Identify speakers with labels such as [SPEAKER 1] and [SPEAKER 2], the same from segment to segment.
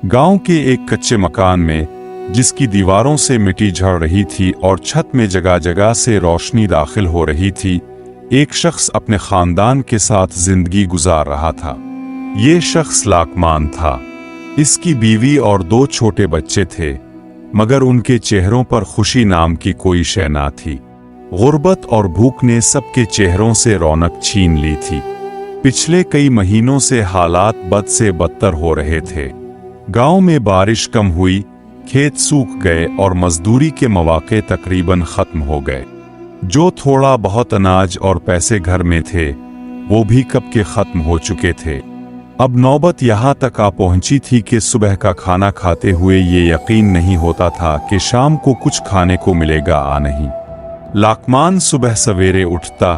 [SPEAKER 1] गांव के एक कच्चे मकान में, जिसकी दीवारों से मिट्टी झड़ रही थी और छत में जगह जगह से रोशनी दाखिल हो रही थी, एक शख्स अपने खानदान के साथ जिंदगी गुजार रहा था। ये शख्स लाकमान था। इसकी बीवी और 2 छोटे बच्चे थे, मगर उनके चेहरों पर खुशी नाम की कोई शय ना थी। गुर्बत और भूख ने सबके चेहरों से रौनक छीन ली थी। पिछले कई महीनों से हालात बद से बदतर हो रहे थे। गांव में बारिश कम हुई, खेत सूख गए और मजदूरी के मौके तकरीबन खत्म हो गए। जो थोड़ा बहुत अनाज और पैसे घर में थे, वो भी कब के खत्म हो चुके थे। अब नौबत यहाँ तक आ पहुंची थी कि सुबह का खाना खाते हुए ये यकीन नहीं होता था कि शाम को कुछ खाने को मिलेगा आ नहीं। लाकमान सुबह सवेरे उठता,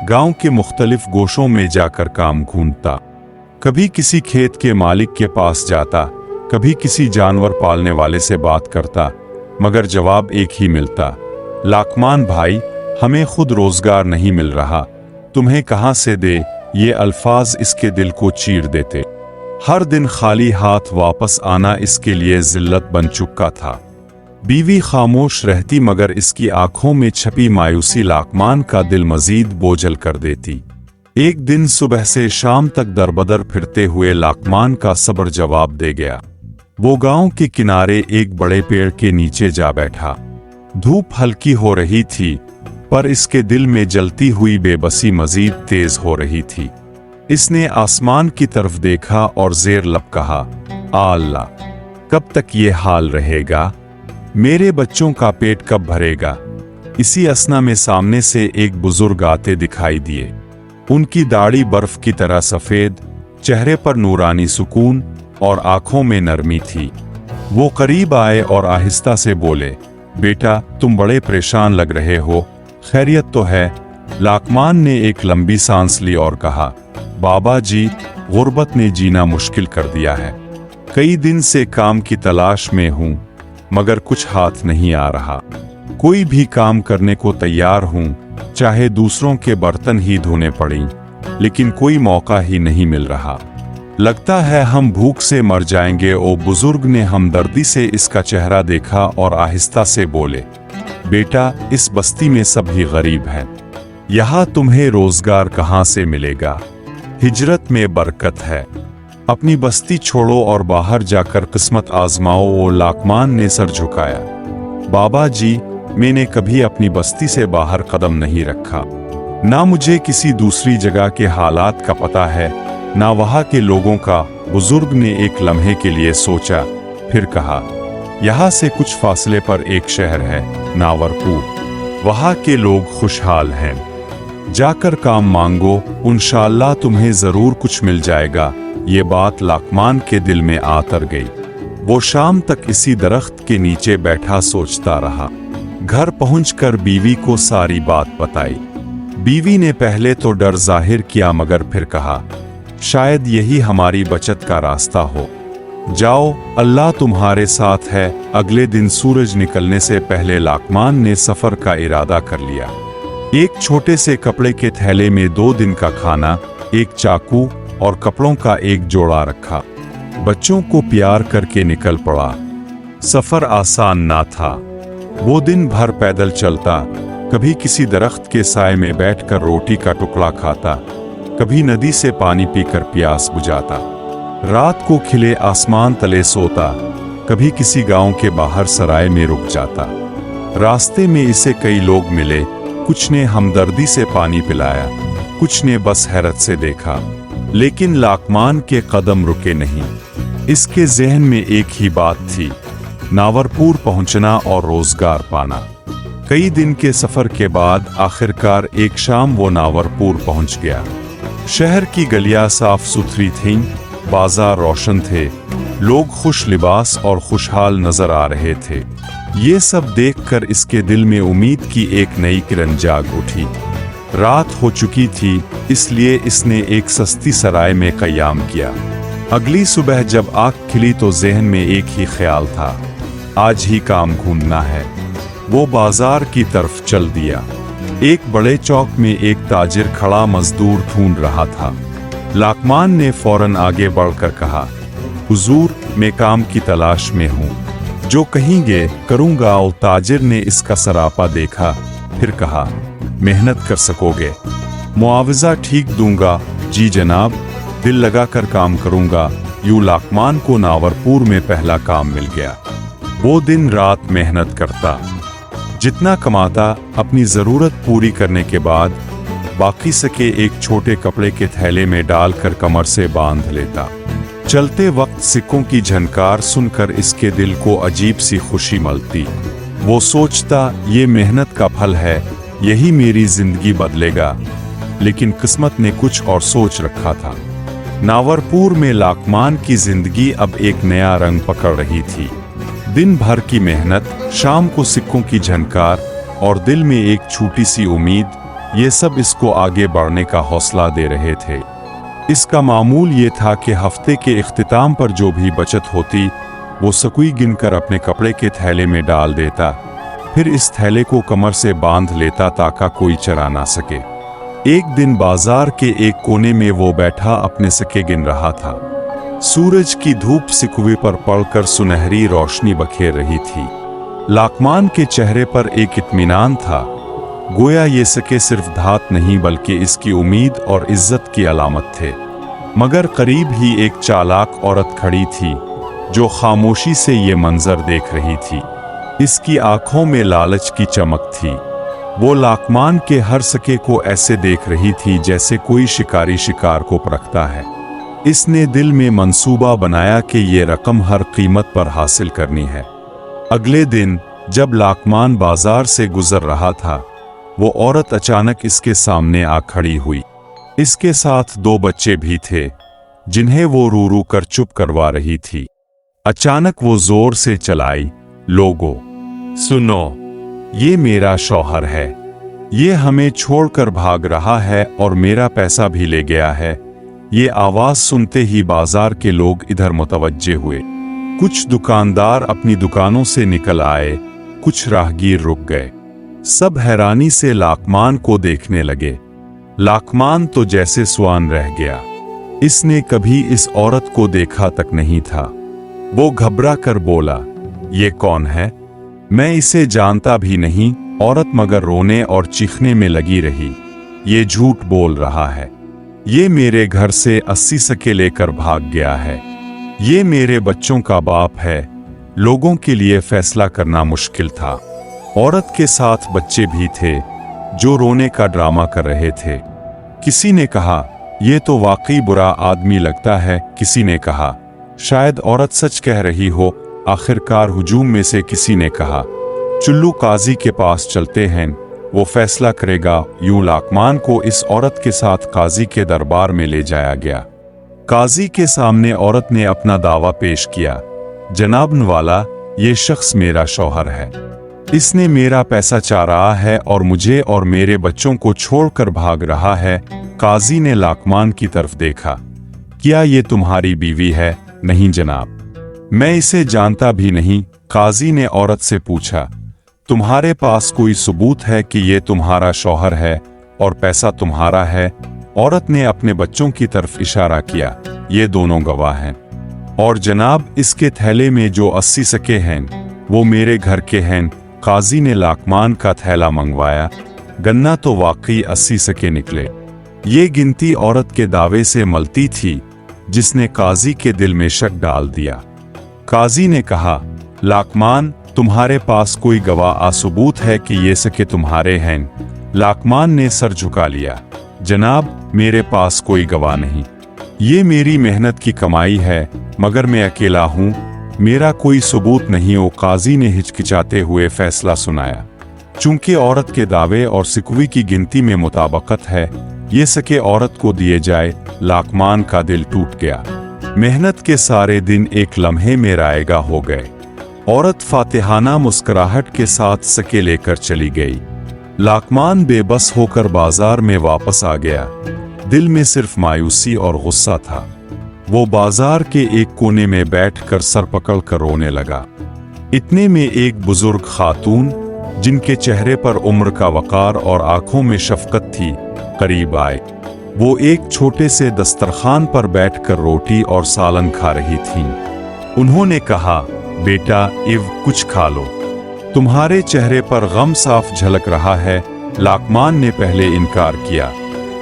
[SPEAKER 1] गांव के मुख्तलिफ गोशों में जाकर काम ढूंढता। कभी किसी खेत के मालिक के पास जाता, कभी किसी जानवर पालने वाले से बात करता, मगर जवाब एक ही मिलता, लाकमान भाई, हमें खुद रोजगार नहीं मिल रहा, तुम्हें कहां से दे। ये अल्फाज इसके दिल को चीर देते। हर दिन खाली हाथ वापस आना इसके लिए जिल्लत बन चुका था। बीवी खामोश रहती, मगर इसकी आंखों में छपी मायूसी लाकमान का दिल मजीद बोझल कर देती। एक दिन सुबह से शाम तक दरबदर फिरते हुए लाकमान का सब्र जवाब दे गया। वो गांव के किनारे एक बड़े पेड़ के नीचे जा बैठा। धूप हल्की हो रही थी, पर इसके दिल में जलती हुई बेबसी मजीद तेज हो रही थी। इसने आसमान की तरफ देखा और जेर लब कहा, अल्लाह, कब तक ये हाल रहेगा? मेरे बच्चों का पेट कब भरेगा? इसी असना में सामने से एक बुजुर्ग आते दिखाई दिए। उनकी दाढ़ी बर्फ की तरह सफेद, चेहरे पर नूरानी सुकून और आंखों में नरमी थी। वो करीब आए और आहिस्ता से बोले, बेटा, तुम बड़े परेशान लग रहे हो, खैरियत तो है? लाकमान ने एक लंबी सांस ली और कहा, बाबा जी, गुर्बत ने जीना मुश्किल कर दिया है। कई दिन से काम की तलाश में हूं, मगर कुछ हाथ नहीं आ रहा। कोई भी काम करने को तैयार हूं, चाहे दूसरों के बर्तन ही धोने पड़ें, लेकिन कोई मौका ही नहीं मिल रहा। लगता है हम भूख से मर जाएंगे। ओ बुजुर्ग ने हमदर्दी से इसका चेहरा देखा और आहिस्ता से बोले, बेटा, इस बस्ती में सभी गरीब हैं। यहाँ तुम्हें रोजगार कहाँ से मिलेगा? हिजरत में बरकत है। अपनी बस्ती छोड़ो और बाहर जाकर किस्मत आजमाओ। वो लाकमान ने सर झुकाया। बाबा जी, मैंने कभी अपनी बस्ती से बाहर कदम नहीं रखा। ना मुझे किसी दूसरी जगह के हालात का पता है, ना वहाँ के लोगों का। बुजुर्ग ने एक लम्हे के लिए सोचा, फिर कहा, यहाँ से कुछ फासले पर एक शहर है, नावरपुर। वहाँ के लोग खुशहाल हैं। जाकर काम मांगो, इंशाअल्लाह तुम्हें जरूर कुछ मिल जाएगा। ये बात लाकमान के दिल में आतर गई। वो शाम तक इसी दरख्त के नीचे बैठा सोचता रहा। घर पहुंचकर बीवी को सारी बात बताई। बीवी ने पहले तो डर जाहिर किया, मगर फिर कहा, शायद यही हमारी बचत का रास्ता हो। जाओ, अल्लाह तुम्हारे साथ है। अगले दिन सूरज निकलने से पहले लाकमान ने सफर का इरादा कर लिया। एक छोटे से कपड़े के थैले में 2 दिन का खाना, एक चाकू और कपड़ों का एक जोड़ा रखा। बच्चों को प्यार करके निकल पड़ा। सफर आसान ना था। वो दिन भर पैदल चलता, कभी किसी दरख्त के साए में बैठकर रोटी का टुकड़ा खाता, कभी नदी से पानी पीकर प्यास बुझाता। रात को खिले आसमान तले सोता, कभी किसी गांव के बाहर सराय में रुक जाता। रास्ते में इसे कई लोग मिले। कुछ ने हमदर्दी से पानी पिलाया, कुछ ने बस हैरत से देखा, लेकिन लाकमान के कदम रुके नहीं। इसके ज़हन में एक ही बात थी, नावरपुर पहुंचना और रोजगार पाना। कई दिन के सफर के बाद आखिरकार एक शाम वो नावरपुर पहुंच गया। शहर की गलियां साफ सुथरी थीं, बाजार रोशन थे, लोग खुश लिबास और खुशहाल नजर आ रहे थे। ये सब देखकर इसके दिल में उम्मीद की एक नई किरण जाग उठी। रात हो चुकी थी, इसलिए इसने एक सस्ती सराय में क़याम किया। अगली सुबह जब आँख खिली तो ज़हन में एक ही ख्याल था, आज ही काम ढूंढना है। वो बाजार की तरफ चल दिया। एक बड़े चौक में एक ताजिर खड़ा मजदूर ढूंढ रहा था। लाकमान ने फौरन आगे बढ़कर कहा, हुजूर, मैं काम की तलाश में हूँ, जो कहेंगे करूँगा। और ताजिर ने इसका सरापा देखा, फिर कहा, मेहनत कर सकोगे? मुआवजा ठीक दूंगा। जी जनाब, दिल लगा कर काम करूँगा। यूं लाकमान को नावरपुर में पहला काम मिल गया। वो दिन रात मेहनत करता, जितना कमाता अपनी ज़रूरत पूरी करने के बाद बाकी सके एक छोटे कपड़े के थैले में डालकर कमर से बांध लेता। चलते वक्त सिक्कों की झनकार सुनकर इसके दिल को अजीब सी खुशी मिलती। वो सोचता, ये मेहनत का फल है, यही मेरी जिंदगी बदलेगा। लेकिन किस्मत ने कुछ और सोच रखा था। नावरपुर में लाकमान की जिंदगी अब एक नया रंग पकड़ रही थी। दिन भर की मेहनत, शाम को सिक्कों की झनकार और दिल में एक छोटी सी उम्मीद, ये सब इसको आगे बढ़ने का हौसला दे रहे थे। इसका मामूल ये था कि हफ्ते के इख्तिताम पर जो भी बचत होती वो सकुई गिनकर अपने कपड़े के थैले में डाल देता, फिर इस थैले को कमर से बांध लेता ताकि कोई चरा ना सके। एक दिन बाजार के एक कोने में वो बैठा अपने सिक्के गिन रहा था। सूरज की धूप सिकुए पर पड़कर सुनहरी रोशनी बखेर रही थी। लाकमान के चेहरे पर एक इत्मीनान था, गोया ये सिक्के सिर्फ धात नहीं बल्कि इसकी उम्मीद और इज्जत की अलामत थे। मगर करीब ही एक चालाक औरत खड़ी थी जो खामोशी से ये मंजर देख रही थी। इसकी आंखों में लालच की चमक थी। वो लाकमान के हर सिक्के को ऐसे देख रही थी जैसे कोई शिकारी शिकार को परखता है। इसने दिल में मंसूबा बनाया कि ये रकम हर कीमत पर हासिल करनी है। अगले दिन जब लाकमान बाजार से गुजर रहा था, वो औरत अचानक इसके सामने आ खड़ी हुई। इसके साथ 2 बच्चे भी थे जिन्हें वो रू रू कर चुप करवा रही थी। अचानक वो जोर से चिल्लाई, लोगों सुनो, ये मेरा शौहर है। ये हमें छोड़कर भाग रहा है और मेरा पैसा भी ले गया है। ये आवाज सुनते ही बाजार के लोग इधर मुतवज्जे हुए। कुछ दुकानदार अपनी दुकानों से निकल आए, कुछ राहगीर रुक गए। सब हैरानी से लाकमान को देखने लगे। लाकमान तो जैसे स्वान रह गया। इसने कभी इस औरत को देखा तक नहीं था। वो घबरा कर बोला, ये कौन है? मैं इसे जानता भी नहीं। औरत मगर रोने और चीखने में लगी रही। ये झूठ बोल रहा है। ये मेरे घर से 80 सिक्के लेकर भाग गया है। ये मेरे बच्चों का बाप है। लोगों के लिए फैसला करना मुश्किल था। औरत के साथ बच्चे भी थे जो रोने का ड्रामा कर रहे थे। किसी ने कहा, ये तो वाकई बुरा आदमी लगता है। किसी ने कहा, शायद औरत सच कह रही हो। आखिरकार हुजूम में से किसी ने कहा, चुल्लू काजी के पास चलते हैं, वो फैसला करेगा। यूं लाकमान को इस औरत के साथ काजी के दरबार में ले जाया गया। काजी के सामने औरत ने अपना दावा पेश किया, जनाब नवाला, ये शख्स मेरा शौहर है। इसने मेरा पैसा चा रहा है और मुझे और मेरे बच्चों को छोड़कर भाग रहा है। काजी ने लाकमान की तरफ देखा, क्या ये तुम्हारी बीवी है? नहीं जनाब, मैं इसे जानता भी नहीं। काजी ने औरत से पूछा, तुम्हारे पास कोई सबूत है कि ये तुम्हारा शौहर है और पैसा तुम्हारा है? औरत ने अपने बच्चों की तरफ इशारा किया, ये दोनों गवाह हैं। और जनाब, इसके थैले में जो 80 सिक्के हैं वो मेरे घर के हैं। काजी ने लाकमान का थैला मंगवाया। गन्ना तो वाकई 80 सिक्के निकले। ये गिनती औरत के दावे से मलती थी, जिसने काजी के दिल में शक डाल दिया। काजी ने कहा, लाकमान, तुम्हारे पास कोई गवाह सबूत है कि ये सिक्के तुम्हारे हैं? लाकमान ने सर झुका लिया, जनाब, मेरे पास कोई गवाह नहीं। ये मेरी मेहनत की कमाई है, मगर मैं अकेला हूँ, मेरा कोई सबूत नहीं हो। काजी ने हिचकिचाते हुए फैसला सुनाया, चूंकि औरत के दावे और सिक्कों की गिनती में मुताबिकत है, ये सिक्के औरत को दिए जाए। लाकमान का दिल टूट गया। मेहनत के सारे दिन एक लम्हे में रायगा हो गए। औरत फातिहाना मुस्कुराहट के साथ सिक्के लेकर चली गई। लाकमान बेबस होकर बाजार में वापस आ गया। दिल में सिर्फ मायूसी और गुस्सा था। वो बाजार के एक कोने में बैठकर सर पकड़ कर रोने लगा। इतने में एक बुजुर्ग खातून, जिनके चेहरे पर उम्र का वकार और आंखों में शफकत थी, करीब आए। वो एक छोटे से दस्तरखान पर बैठकर रोटी और सालन खा रही थीं। उन्होंने कहा, बेटा इव कुछ खा लो, तुम्हारे चेहरे पर गम साफ झलक रहा है। लाकमान ने पहले इनकार किया,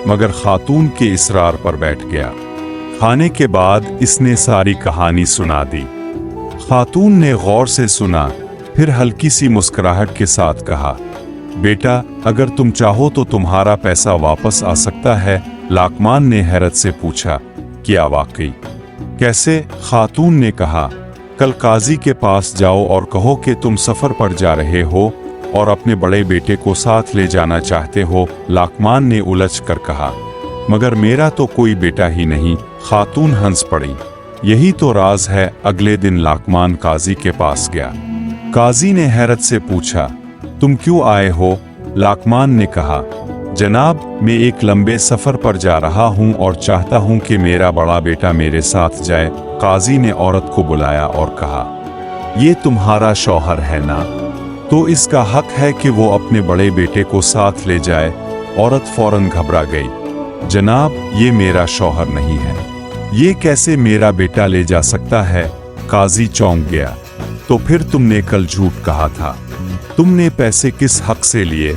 [SPEAKER 1] मगर खातून के इसरार पर बैठ गया। खाने के बाद इसने सारी कहानी सुना दी। खातून ने गौर से सुना, फिर हल्की सी मुस्कुराहट के साथ कहा, बेटा अगर तुम चाहो तो तुम्हारा पैसा वापस आ सकता है। लाकमान ने हैरत से पूछा, क्या वाकई? कैसे? खातून ने कहा, कल काजी के पास जाओ और कहो कि तुम सफर पर जा रहे हो और अपने बड़े बेटे को साथ ले जाना चाहते हो। लाकमान ने उलझ कर कहा, मगर मेरा तो कोई बेटा ही नहीं। खातून हंस पड़ी। यही तो राज है। अगले दिन लाकमान काजी के पास गया। काजी ने हैरत से पूछा, तुम क्यों आए हो? लाकमान ने कहा, जनाब मैं एक लंबे सफर पर जा रहा हूं और चाहता हूं कि मेरा बड़ा बेटा मेरे साथ जाए। काजी ने औरत को बुलाया और कहा, ये तुम्हारा शौहर है ना, तो इसका हक है कि वो अपने बड़े बेटे को साथ ले जाए। औरत फौरन घबरा गई, जनाब ये मेरा शौहर नहीं है, ये कैसे मेरा बेटा ले जा सकता है? काजी चौंक गया, तो फिर तुमने कल झूठ कहा था, तुमने पैसे किस हक से लिए?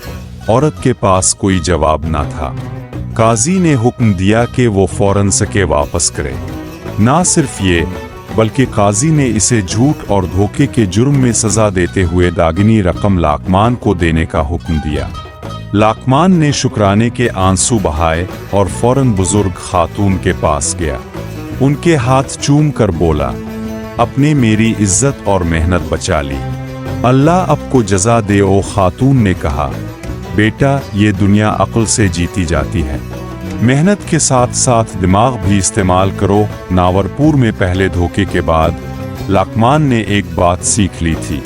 [SPEAKER 1] औरत के पास कोई जवाब ना था। काजी ने हुक्म दिया कि वो फौरन सके वापस करे। ना सिर्फ ये, बल्कि काजी ने इसे झूठ और धोखे के जुर्म में सजा देते हुए दागिनी रकम लाकमान को देने का हुक्म दिया। लाकमान ने शुक्राने के आंसू बहाए और फौरन बुजुर्ग खातून के पास गया। उनके हाथ चूम कर बोला, अपने मेरी इज्जत और मेहनत बचा ली, अल्लाह आपको जजा दे। ओ खातून ने कहा, बेटा ये दुनिया अक्ल से जीती जाती है, मेहनत के साथ साथ दिमाग भी इस्तेमाल करो। नावरपुर में पहले धोखे के बाद लाकमान ने एक बात सीख ली थी,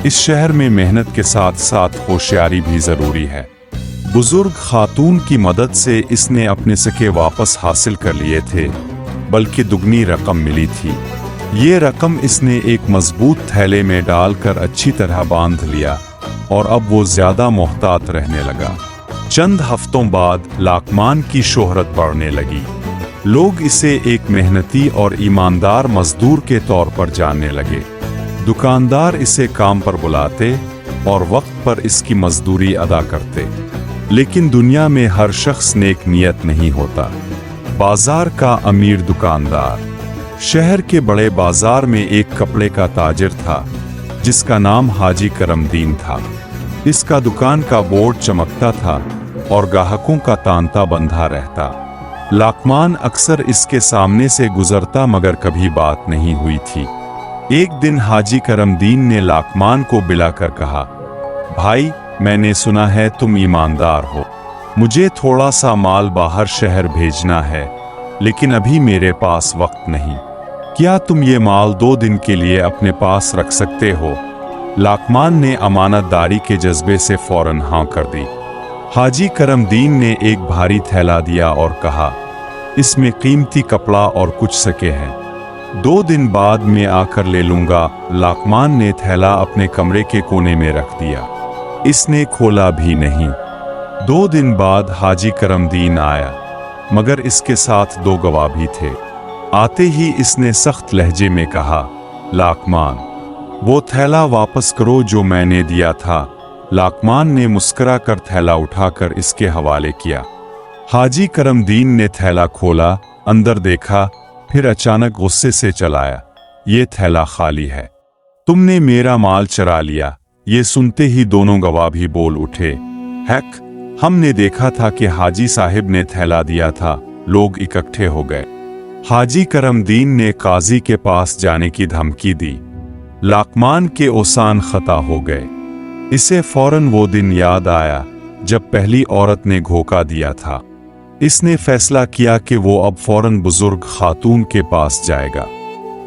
[SPEAKER 1] इस शहर में मेहनत के साथ साथ होशियारी भी जरूरी है। बुजुर्ग खातून की मदद से इसने अपने सके वापस हासिल कर लिए थे, बल्कि दुगनी रकम मिली थी। ये रकम इसने एक मजबूत थैले में डालकर अच्छी तरह बांध लिया और अब वो ज्यादा मोहतात रहने लगा। चंद हफ्तों बाद लाकमान की शोहरत बढ़ने लगी। लोग इसे एक मेहनती और ईमानदार मजदूर के तौर पर जानने लगे। दुकानदार इसे काम पर बुलाते और वक्त पर इसकी मजदूरी अदा करते। लेकिन दुनिया में हर शख्स नेक नियत नहीं होता। बाजार का अमीर दुकानदार। शहर के बड़े बाजार में एक कपड़े का ताजिर था जिसका नाम हाजी करमदीन था। इसका दुकान का बोर्ड चमकता था और ग्राहकों का तांता बंधा रहता। लाकमान अक्सर इसके सामने से गुजरता मगर कभी बात नहीं हुई थी। एक दिन हाजी करमदीन ने लाकमान को बुलाकर कहा, भाई मैंने सुना है तुम ईमानदार हो, मुझे थोड़ा सा माल बाहर शहर भेजना है, लेकिन अभी मेरे पास वक्त नहीं। क्या तुम ये माल 2 दिन के लिए अपने पास रख सकते हो? लाकमान ने अमानतदारी के जज्बे से फौरन हाँ कर दी। हाजी करमदीन ने एक भारी थैला दिया और कहा, इसमें कीमती कपड़ा और कुछ सके हैं, 2 दिन बाद मैं आकर ले लूंगा। लाकमान ने थैला अपने कमरे के कोने में रख दिया। इसने खोला भी नहीं। 2 दिन बाद हाजी करमदीन आया, मगर इसके साथ 2 गवाह भी थे। आते ही इसने सख्त लहजे में कहा, लाकमान वो थैला वापस करो जो मैंने दिया था। लाकमान ने मुस्कुरा कर थैला उठाकर इसके हवाले किया। हाजी करमदीन ने थैला खोला, अंदर देखा, फिर अचानक गुस्से से चलाया, ये थैला खाली है, तुमने मेरा माल चरा लिया। ये सुनते ही दोनों गवाह भी बोल उठे, हैक, हमने देखा था कि हाजी साहिब ने थैला दिया था। लोग इकट्ठे हो गए। हाजी करमदीन ने काजी के पास जाने की धमकी दी। लाकमान के ओसान खता हो गए। इसे फौरन वो दिन याद आया जब पहली औरत ने धोखा दिया था। इसने फैसला किया कि वो अब फौरन बुजुर्ग खातून के पास जाएगा।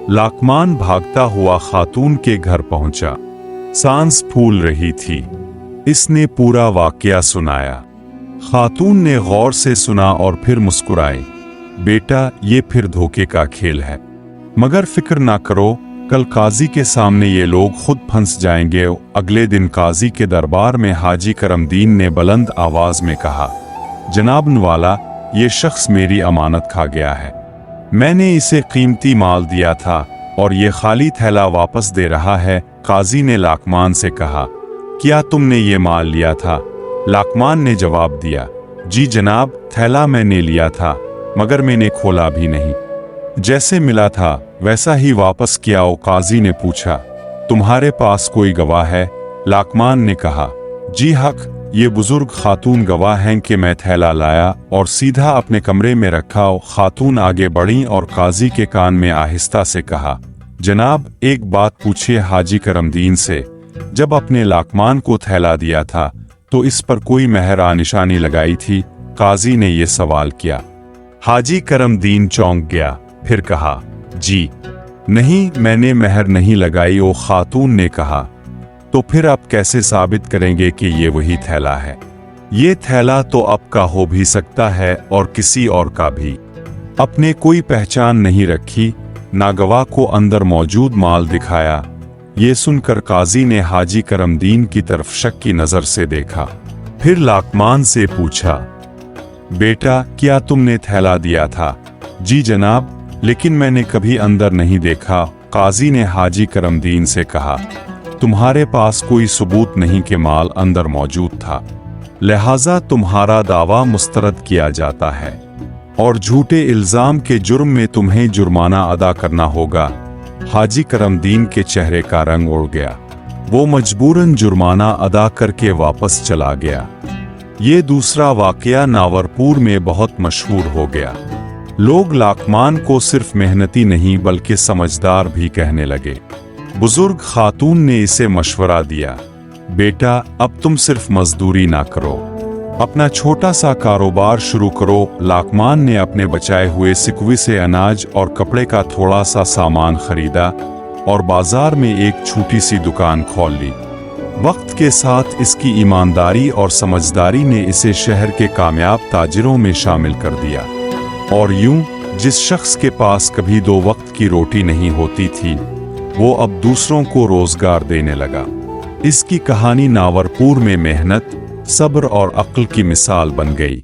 [SPEAKER 1] लाकमान भागता हुआ खातून के घर पहुंचा। सांस फूल रही थी। इसने पूरा वाकया सुनाया। खातून ने गौर से सुना और फिर मुस्कुराई, बेटा ये फिर धोखे का खेल है, मगर फिक्र ना करो, कल काजी के सामने ये लोग खुद फंस जाएंगे। अगले दिन काजी के दरबार में हाजी करमदीन ने बुलंद आवाज में कहा, जनाब नवाला, ये शख्स मेरी अमानत खा गया है। मैंने इसे कीमती माल दिया था और ये खाली थैला वापस दे रहा है। काजी ने लाकमान से कहा, क्या तुमने ये माल लिया था? लाकमान ने जवाब दिया, जी जनाब, थैला मैंने लिया था मगर मैंने खोला भी नहीं। जैसे मिला था वैसा ही वापस किया। काजी ने पूछा, तुम्हारे पास कोई गवाह है? लाकमान ने कहा, जी हक, ये बुजुर्ग खातून गवाह हैं कि मैं थैला लाया और सीधा अपने कमरे में रखा। खातून आगे बढ़ी और काजी के कान में आहिस्ता से कहा, जनाब एक बात पूछिए हाजी करमदीन से, जब अपने लाकमान को थैला दिया था तो इस पर कोई मेहर निशानी लगाई थी? काजी ने ये सवाल किया। हाजी करमदीन चौंक गया, फिर कहा, जी नहीं, मैंने मेहर नहीं लगाई। खातून ने कहा, तो फिर आप कैसे साबित करेंगे कि ये वही थैला है? ये थैला तो आपका हो भी सकता है और किसी और का भी। अपने कोई पहचान नहीं रखी, ना गवाह को अंदर मौजूद माल दिखाया। ये सुनकर काजी ने हाजी करमदीन की तरफ शक की नजर से देखा। फिर लाकमान से पूछा, बेटा क्या तुमने थैला दिया था? जी जनाब, लेकिन मैंने कभी अंदर नहीं देखा। काजी ने हाजी करमदीन से कहा, तुम्हारे पास कोई सबूत नहीं कि माल अंदर मौजूद था, लिहाजा तुम्हारा दावा मुस्तरद किया जाता है और झूठे इल्जाम के जुर्म में तुम्हें जुर्माना अदा करना होगा। हाजी करमदीन के चेहरे का रंग उड़ गया। वो मजबूरन जुर्माना अदा करके वापस चला गया। ये दूसरा वाकया नावरपुर में बहुत मशहूर हो गया। लोग लाकमान को सिर्फ मेहनती नहीं बल्कि समझदार भी कहने लगे। बुजुर्ग खातून ने इसे मशवरा दिया, बेटा अब तुम सिर्फ मजदूरी ना करो, अपना छोटा सा कारोबार शुरू करो। लाकमान ने अपने बचाए हुए सिकवी से अनाज और कपड़े का थोड़ा सा सामान खरीदा और बाजार में एक छोटी सी दुकान खोल ली। वक्त के साथ इसकी ईमानदारी और समझदारी ने इसे शहर के कामयाब ताजिरों में शामिल कर दिया। और यूं जिस शख्स के पास कभी दो वक्त की रोटी नहीं होती थी, वो अब दूसरों को रोजगार देने लगा। इसकी कहानी नावरपुर में मेहनत, सब्र और अक्ल की मिसाल बन गई।